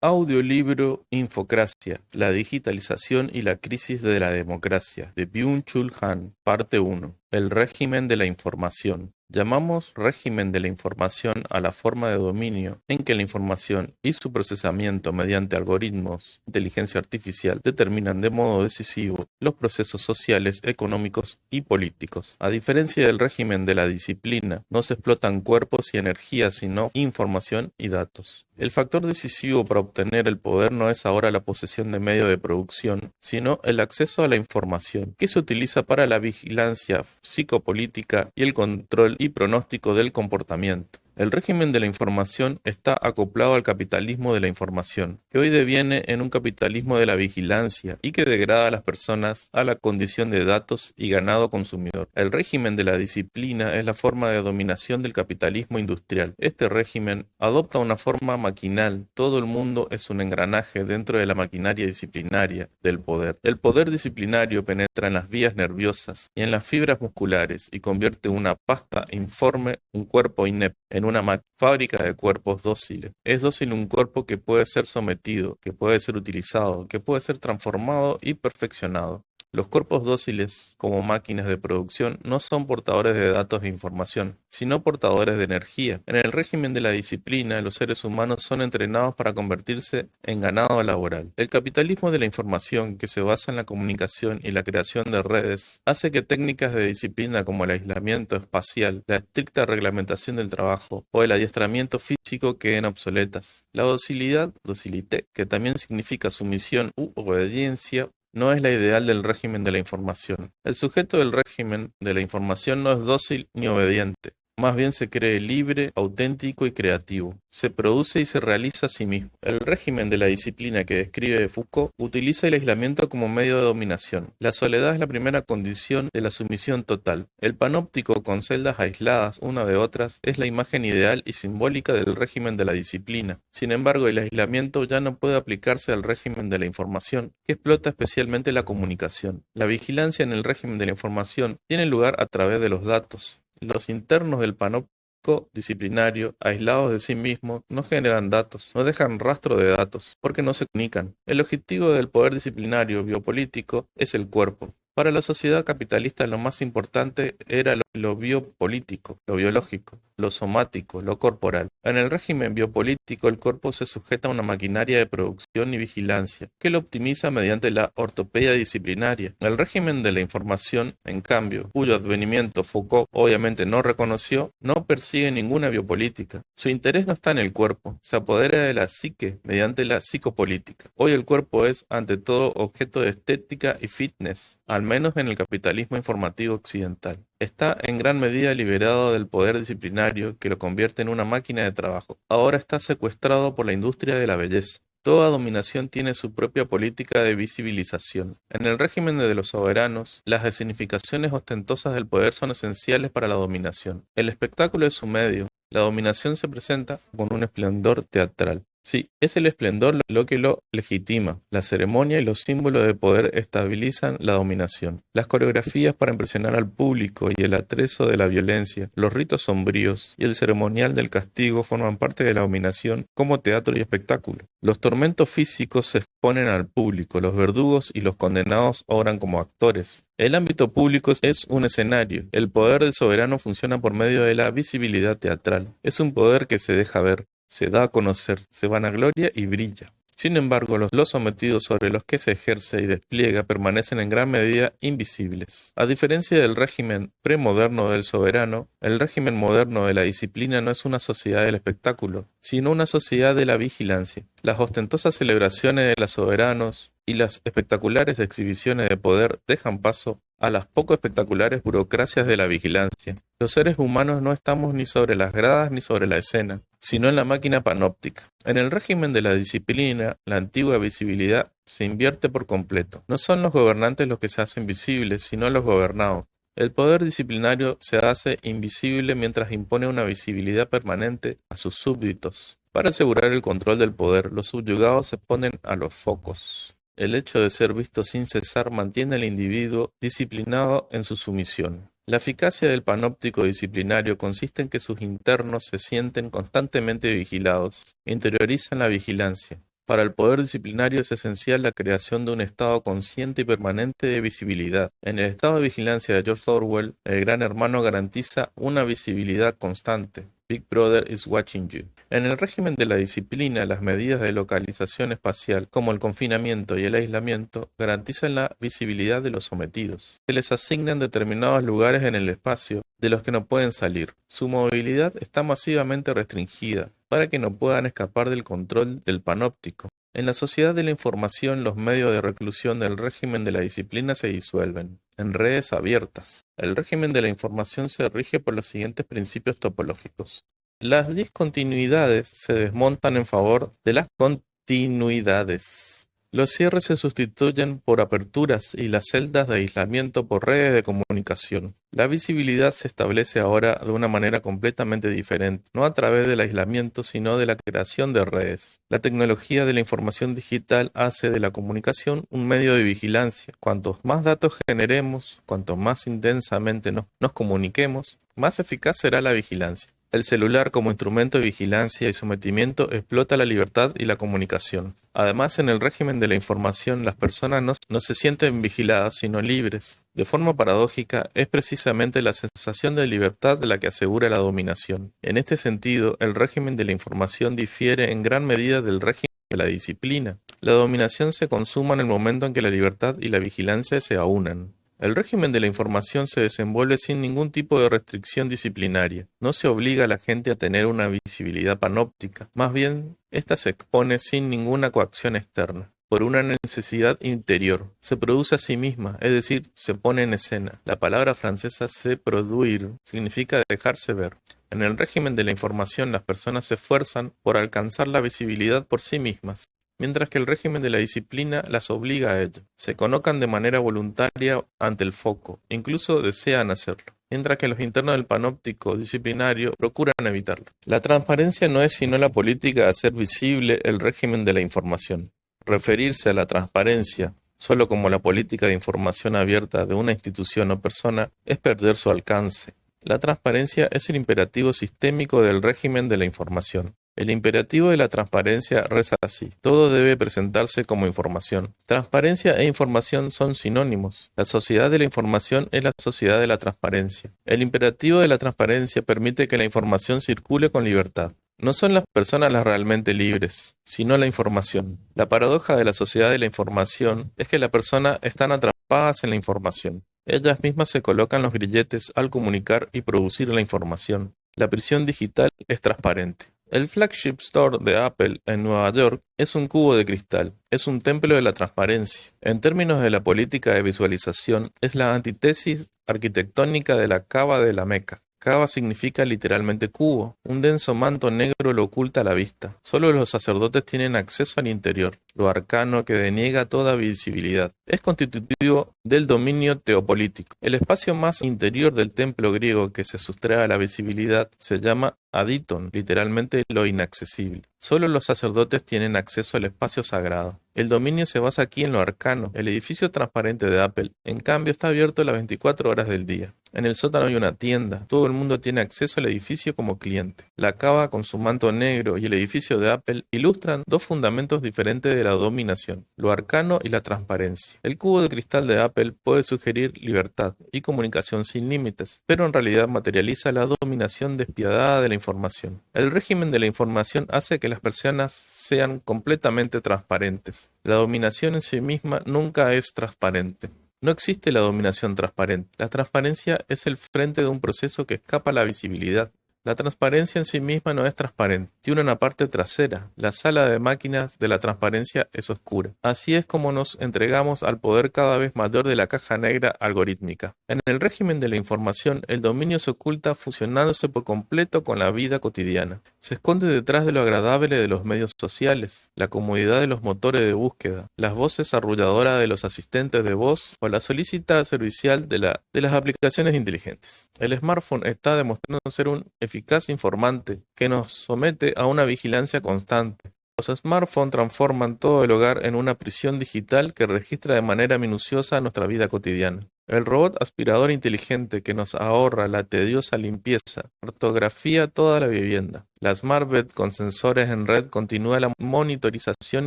Audiolibro Infocracia, la digitalización y la crisis de la democracia, de Byung-Chul Han, parte 1. El régimen de la información. Llamamos régimen de la información a la forma de dominio en que la información y su procesamiento mediante algoritmos de inteligencia artificial determinan de modo decisivo los procesos sociales, económicos y políticos. A diferencia del régimen de la disciplina, no se explotan cuerpos y energías, sino información y datos. El factor decisivo para obtener el poder no es ahora la posesión de medios de producción, sino el acceso a la información, que se utiliza para la vigilancia psicopolítica y el control y pronóstico del comportamiento. El régimen de la información está acoplado al capitalismo de la información, que hoy deviene en un capitalismo de la vigilancia y que degrada a las personas a la condición de datos y ganado consumidor. El régimen de la disciplina es la forma de dominación del capitalismo industrial. Este régimen adopta una forma maquinal. Todo el mundo es un engranaje dentro de la maquinaria disciplinaria del poder. El poder disciplinario penetra en las vías nerviosas y en las fibras musculares y convierte una pasta informe, un cuerpo inepto, en una fábrica de cuerpos dóciles. Es dócil un cuerpo que puede ser sometido, que puede ser utilizado, que puede ser transformado y perfeccionado. Los cuerpos dóciles, como máquinas de producción, no son portadores de datos e información, sino portadores de energía. En el régimen de la disciplina, los seres humanos son entrenados para convertirse en ganado laboral. El capitalismo de la información, que se basa en la comunicación y la creación de redes, hace que técnicas de disciplina como el aislamiento espacial, la estricta reglamentación del trabajo o el adiestramiento físico queden obsoletas. La docilidad, docilité, que también significa sumisión u obediencia, no es la ideal del régimen de la información. El sujeto del régimen de la información no es dócil ni obediente. Más bien se cree libre, auténtico y creativo. Se produce y se realiza a sí mismo. El régimen de la disciplina que describe Foucault utiliza el aislamiento como medio de dominación. La soledad es la primera condición de la sumisión total. El panóptico con celdas aisladas una de otras es la imagen ideal y simbólica del régimen de la disciplina. Sin embargo, el aislamiento ya no puede aplicarse al régimen de la información, que explota especialmente la comunicación. La vigilancia en el régimen de la información tiene lugar a través de los datos. Los internos del panóptico disciplinario, aislados de sí mismos, no generan datos, no dejan rastro de datos, porque no se comunican. El objetivo del poder disciplinario biopolítico es el cuerpo. Para la sociedad capitalista lo más importante era lo biopolítico, lo biológico, lo somático, lo corporal. En el régimen biopolítico el cuerpo se sujeta a una maquinaria de producción y vigilancia, que lo optimiza mediante la ortopedia disciplinaria. El régimen de la información, en cambio, cuyo advenimiento Foucault obviamente no reconoció, no persigue ninguna biopolítica. Su interés no está en el cuerpo, se apodera de la psique mediante la psicopolítica. Hoy el cuerpo es, ante todo, objeto de estética y fitness, al menos en el capitalismo informativo occidental. Está en gran medida liberado del poder disciplinario que lo convierte en una máquina de trabajo. Ahora está secuestrado por la industria de la belleza. Toda dominación tiene su propia política de visibilización. En el régimen de los soberanos, las escenificaciones ostentosas del poder son esenciales para la dominación. El espectáculo es su medio. La dominación se presenta con un esplendor teatral. Sí, es el esplendor lo que lo legitima. La ceremonia y los símbolos de poder estabilizan la dominación. Las coreografías para impresionar al público y el atrezo de la violencia, los ritos sombríos y el ceremonial del castigo forman parte de la dominación como teatro y espectáculo. Los tormentos físicos se exponen al público, los verdugos y los condenados obran como actores. El ámbito público es un escenario. El poder del soberano funciona por medio de la visibilidad teatral. Es un poder que se deja ver, se da a conocer, se vanagloria y brilla. Sin embargo, los sometidos sobre los que se ejerce y despliega permanecen en gran medida invisibles. A diferencia del régimen premoderno del soberano, el régimen moderno de la disciplina no es una sociedad del espectáculo, sino una sociedad de la vigilancia. Las ostentosas celebraciones de los soberanos y las espectaculares exhibiciones de poder dejan paso a las poco espectaculares burocracias de la vigilancia. Los seres humanos no estamos ni sobre las gradas ni sobre la escena, sino en la máquina panóptica. En el régimen de la disciplina, la antigua visibilidad se invierte por completo. No son los gobernantes los que se hacen visibles, sino los gobernados. El poder disciplinario se hace invisible mientras impone una visibilidad permanente a sus súbditos. Para asegurar el control del poder, los subyugados se ponen a los focos. El hecho de ser visto sin cesar mantiene al individuo disciplinado en su sumisión. La eficacia del panóptico disciplinario consiste en que sus internos se sienten constantemente vigilados, interiorizan la vigilancia. Para el poder disciplinario es esencial la creación de un estado consciente y permanente de visibilidad. En el estado de vigilancia de George Orwell, el Gran Hermano garantiza una visibilidad constante. Big Brother is watching you. En el régimen de la disciplina, las medidas de localización espacial, como el confinamiento y el aislamiento, garantizan la visibilidad de los sometidos. Se les asignan determinados lugares en el espacio de los que no pueden salir. Su movilidad está masivamente restringida para que no puedan escapar del control del panóptico. En la sociedad de la información, los medios de reclusión del régimen de la disciplina se disuelven en redes abiertas. El régimen de la información se rige por los siguientes principios topológicos. Las discontinuidades se desmontan en favor de las continuidades. Los cierres se sustituyen por aperturas y las celdas de aislamiento por redes de comunicación. La visibilidad se establece ahora de una manera completamente diferente, no a través del aislamiento, sino de la creación de redes. La tecnología de la información digital hace de la comunicación un medio de vigilancia. Cuantos más datos generemos, cuanto más intensamente nos comuniquemos, más eficaz será la vigilancia. El celular como instrumento de vigilancia y sometimiento explota la libertad y la comunicación. Además, en el régimen de la información, las personas no se sienten vigiladas, sino libres. De forma paradójica, es precisamente la sensación de libertad la que asegura la dominación. En este sentido, el régimen de la información difiere en gran medida del régimen de la disciplina. La dominación se consuma en el momento en que la libertad y la vigilancia se aunan. El régimen de la información se desenvuelve sin ningún tipo de restricción disciplinaria. No se obliga a la gente a tener una visibilidad panóptica. Más bien, ésta se expone sin ninguna coacción externa, por una necesidad interior. Se produce a sí misma, es decir, se pone en escena. La palabra francesa se produire significa dejarse ver. En el régimen de la información, las personas se esfuerzan por alcanzar la visibilidad por sí mismas, mientras que el régimen de la disciplina las obliga a ello. Se colocan de manera voluntaria ante el foco, incluso desean hacerlo, mientras que los internos del panóptico disciplinario procuran evitarlo. La transparencia no es sino la política de hacer visible el régimen de la información. Referirse a la transparencia solo como la política de información abierta de una institución o persona es perder su alcance. La transparencia es el imperativo sistémico del régimen de la información. El imperativo de la transparencia reza así: todo debe presentarse como información. Transparencia e información son sinónimos. La sociedad de la información es la sociedad de la transparencia. El imperativo de la transparencia permite que la información circule con libertad. No son las personas las realmente libres, sino la información. La paradoja de la sociedad de la información es que las personas están atrapadas en la información. Ellas mismas se colocan los grilletes al comunicar y producir la información. La prisión digital es transparente. El flagship store de Apple en Nueva York es un cubo de cristal, es un templo de la transparencia. En términos de la política de visualización, es la antítesis arquitectónica de la Caba de la Meca. Cava significa literalmente cubo. Un denso manto negro lo oculta a la vista. Solo los sacerdotes tienen acceso al interior, lo arcano que deniega toda visibilidad. Es constitutivo del dominio teopolítico. El espacio más interior del templo griego que se sustrae a la visibilidad se llama aditon, literalmente lo inaccesible. Solo los sacerdotes tienen acceso al espacio sagrado. El dominio se basa aquí en lo arcano. El edificio transparente de Apple, en cambio, está abierto las 24 horas del día. En el sótano hay una tienda. Todo el mundo tiene acceso al edificio como cliente. La cava con su manto negro y el edificio de Apple ilustran dos fundamentos diferentes de la dominación: lo arcano y la transparencia. El cubo de cristal de Apple puede sugerir libertad y comunicación sin límites, pero en realidad materializa la dominación despiadada de la información. El régimen de la información hace que las personas sean completamente transparentes. La dominación en sí misma nunca es transparente. No existe la dominación transparente. La transparencia es el frente de un proceso que escapa a la visibilidad. La transparencia en sí misma no es transparente, tiene una parte trasera. La sala de máquinas de la transparencia es oscura. Así es como nos entregamos al poder cada vez mayor de la caja negra algorítmica. En el régimen de la información, el dominio se oculta fusionándose por completo con la vida cotidiana. Se esconde detrás de lo agradable de los medios sociales, la comodidad de los motores de búsqueda, las voces arrulladoras de los asistentes de voz o la solícita servicial de las aplicaciones inteligentes. El smartphone está demostrando ser un eficaz informante que nos somete a una vigilancia constante. Los smartphones transforman todo el hogar en una prisión digital que registra de manera minuciosa nuestra vida cotidiana. El robot aspirador inteligente que nos ahorra la tediosa limpieza, cartografía toda la vivienda. La Smart Bed con sensores en red continúa la monitorización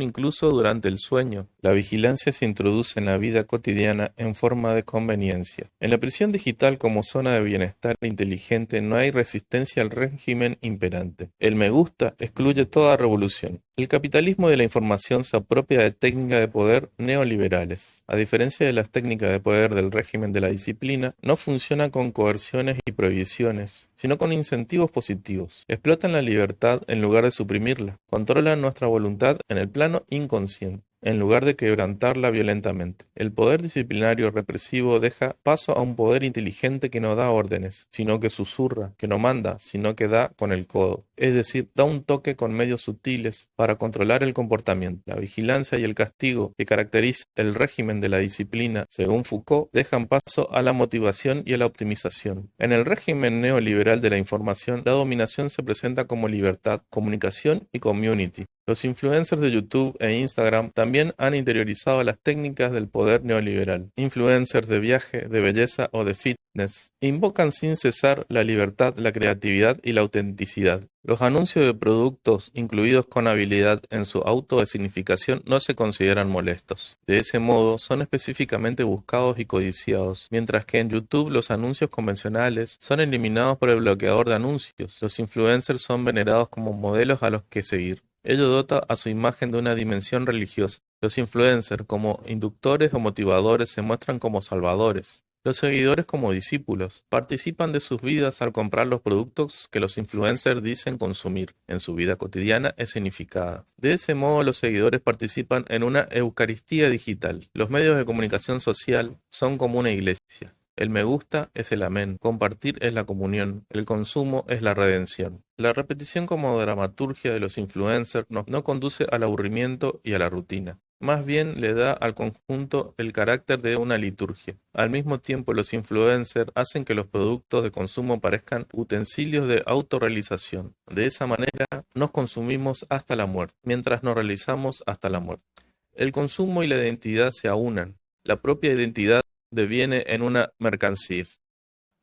incluso durante el sueño. La vigilancia se introduce en la vida cotidiana en forma de conveniencia. En la prisión digital como zona de bienestar inteligente no hay resistencia al régimen imperante. El me gusta excluye toda revolución. El capitalismo de la información se apropia de técnicas de poder neoliberales. A diferencia de las técnicas de poder del régimen de la disciplina, no funciona con coerciones y prohibiciones, sino con incentivos positivos. Explotan la libertad en lugar de suprimirla. Controlan nuestra voluntad en el plano inconsciente, en lugar de quebrantarla violentamente. El poder disciplinario represivo deja paso a un poder inteligente que no da órdenes, sino que susurra, que no manda, sino que da con el codo. Es decir, da un toque con medios sutiles para controlar el comportamiento. La vigilancia y el castigo que caracteriza el régimen de la disciplina, según Foucault, dejan paso a la motivación y a la optimización. En el régimen neoliberal de la información, la dominación se presenta como libertad, comunicación y community. Los influencers de YouTube e Instagram también han interiorizado las técnicas del poder neoliberal. Influencers de viaje, de belleza o de fitness invocan sin cesar la libertad, la creatividad y la autenticidad. Los anuncios de productos incluidos con habilidad en su autodesignificación no se consideran molestos. De ese modo, son específicamente buscados y codiciados, mientras que en YouTube los anuncios convencionales son eliminados por el bloqueador de anuncios. Los influencers son venerados como modelos a los que seguir. Ello dota a su imagen de una dimensión religiosa. Los influencers como inductores o motivadores se muestran como salvadores. Los seguidores como discípulos participan de sus vidas al comprar los productos que los influencers dicen consumir en su vida cotidiana escenificada. De ese modo los seguidores participan en una Eucaristía digital. Los medios de comunicación social son como una iglesia. El me gusta es el amén, compartir es la comunión, el consumo es la redención. La repetición como dramaturgia de los influencers no conduce al aburrimiento y a la rutina. Más bien le da al conjunto el carácter de una liturgia. Al mismo tiempo, los influencers hacen que los productos de consumo parezcan utensilios de autorrealización. De esa manera, nos consumimos hasta la muerte, mientras nos realizamos hasta la muerte. El consumo y la identidad se aunan. La propia identidad deviene en una mercancía.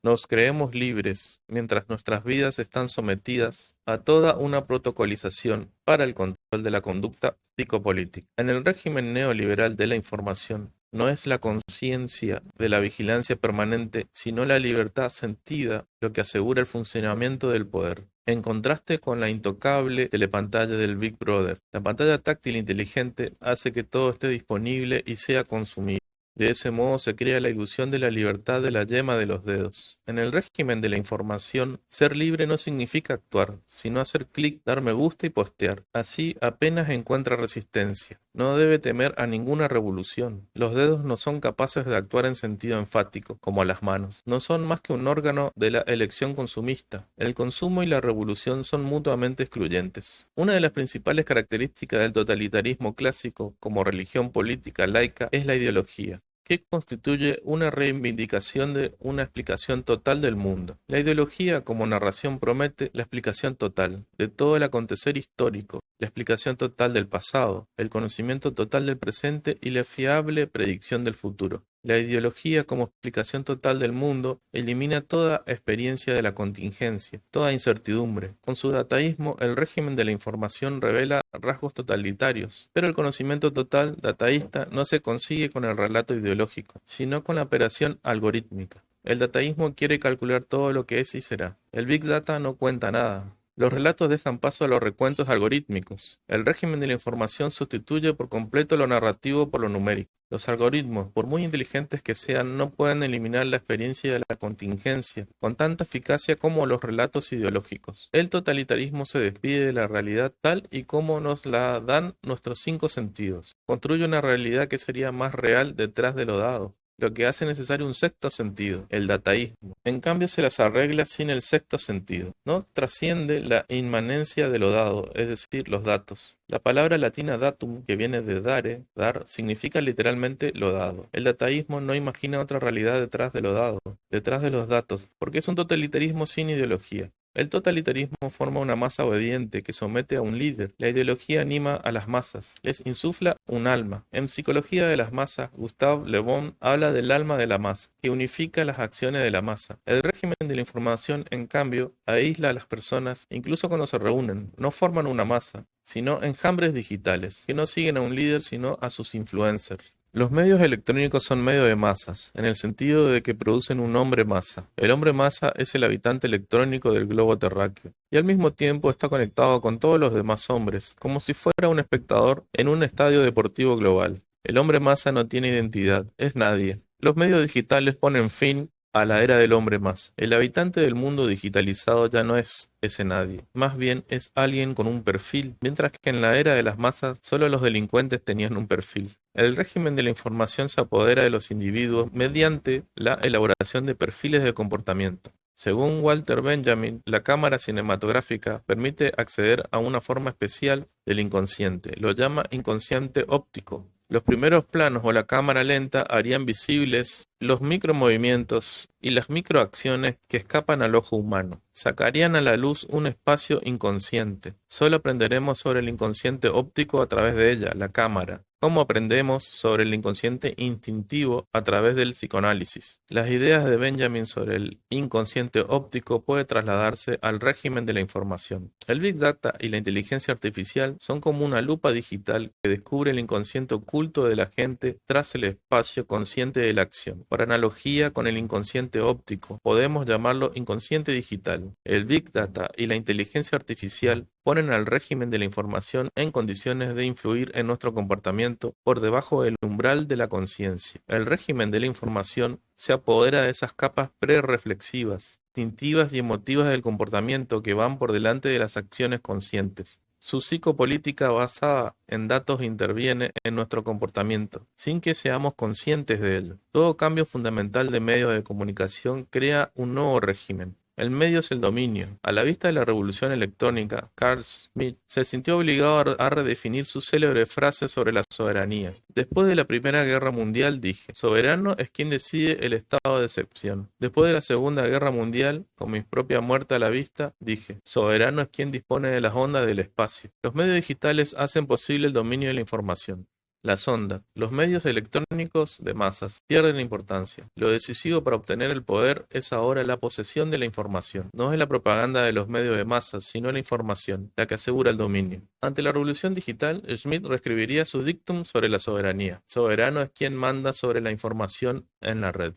Nos creemos libres mientras nuestras vidas están sometidas a toda una protocolización para el control de la conducta psicopolítica. En el régimen neoliberal de la información, no es la conciencia de la vigilancia permanente, sino la libertad sentida lo que asegura el funcionamiento del poder. En contraste con la intocable telepantalla del Big Brother, la pantalla táctil inteligente hace que todo esté disponible y sea consumido. De ese modo se crea la ilusión de la libertad de la yema de los dedos. En el régimen de la información, ser libre no significa actuar, sino hacer clic, dar me gusta y postear. Así apenas encuentra resistencia. No debe temer a ninguna revolución. Los dedos no son capaces de actuar en sentido enfático, como las manos. No son más que un órgano de la elección consumista. El consumo y la revolución son mutuamente excluyentes. Una de las principales características del totalitarismo clásico, como religión política laica, es la ideología, que constituye una reivindicación de una explicación total del mundo. La ideología como narración promete la explicación total de todo el acontecer histórico, la explicación total del pasado, el conocimiento total del presente y la fiable predicción del futuro. La ideología como explicación total del mundo elimina toda experiencia de la contingencia, toda incertidumbre. Con su dataísmo, el régimen de la información revela rasgos totalitarios, pero el conocimiento total dataísta no se consigue con el relato ideológico, sino con la operación algorítmica. El dataísmo quiere calcular todo lo que es y será. El Big Data no cuenta nada. Los relatos dejan paso a los recuentos algorítmicos. El régimen de la información sustituye por completo lo narrativo por lo numérico. Los algoritmos, por muy inteligentes que sean, no pueden eliminar la experiencia de la contingencia con tanta eficacia como los relatos ideológicos. El totalitarismo se despide de la realidad tal y como nos la dan nuestros cinco sentidos. Construye una realidad que sería más real detrás de lo dado, lo que hace necesario un sexto sentido, el dataísmo. En cambio se las arregla sin el sexto sentido. No trasciende la inmanencia de lo dado, es decir, los datos. La palabra latina datum, que viene de dare, dar, significa literalmente lo dado. El dataísmo no imagina otra realidad detrás de lo dado, detrás de los datos, porque es un totalitarismo sin ideología. El totalitarismo forma una masa obediente que somete a un líder. La ideología anima a las masas, les insufla un alma. En Psicología de las masas, Gustave Le Bon habla del alma de la masa, que unifica las acciones de la masa. El régimen de la información, en cambio, aísla a las personas, incluso cuando se reúnen. No forman una masa, sino enjambres digitales, que no siguen a un líder, sino a sus influencers. Los medios electrónicos son medios de masas, en el sentido de que producen un hombre masa. El hombre masa es el habitante electrónico del globo terráqueo, y al mismo tiempo está conectado con todos los demás hombres, como si fuera un espectador en un estadio deportivo global. El hombre masa no tiene identidad, es nadie. Los medios digitales ponen fin a la era del hombre masa. El habitante del mundo digitalizado ya no es ese nadie, más bien es alguien con un perfil, mientras que en la era de las masas solo los delincuentes tenían un perfil. El régimen de la información se apodera de los individuos mediante la elaboración de perfiles de comportamiento. Según Walter Benjamin, la cámara cinematográfica permite acceder a una forma especial del inconsciente. Lo llama inconsciente óptico. Los primeros planos o la cámara lenta harían visibles los micromovimientos y las microacciones que escapan al ojo humano. Sacarían a la luz un espacio inconsciente. Solo aprenderemos sobre el inconsciente óptico a través de ella, la cámara. ¿Cómo aprendemos sobre el inconsciente instintivo a través del psicoanálisis? Las ideas de Benjamin sobre el inconsciente óptico pueden trasladarse al régimen de la información. El Big Data y la inteligencia artificial son como una lupa digital que descubre el inconsciente oculto de la gente tras el espacio consciente de la acción. Por analogía con el inconsciente óptico, podemos llamarlo inconsciente digital. El Big Data y la inteligencia artificial ponen al régimen de la información en condiciones de influir en nuestro comportamiento por debajo del umbral de la conciencia. El régimen de la información se apodera de esas capas prereflexivas, instintivas y emotivas del comportamiento que van por delante de las acciones conscientes. Su psicopolítica basada en datos interviene en nuestro comportamiento, sin que seamos conscientes de ello. Todo cambio fundamental de medios de comunicación crea un nuevo régimen. El medio es el dominio. A la vista de la revolución electrónica, Carl Schmitt se sintió obligado a redefinir su célebre frase sobre la soberanía. Después de la Primera Guerra Mundial dije, soberano es quien decide el estado de excepción. Después de la Segunda Guerra Mundial, con mi propia muerte a la vista, dije, soberano es quien dispone de las ondas del espacio. Los medios digitales hacen posible el dominio de la información. Las ondas, los medios electrónicos de masas, pierden importancia. Lo decisivo para obtener el poder es ahora la posesión de la información. No es la propaganda de los medios de masas, sino la información, la que asegura el dominio. Ante la revolución digital, Schmitt reescribiría su dictum sobre la soberanía. Soberano es quien manda sobre la información en la red.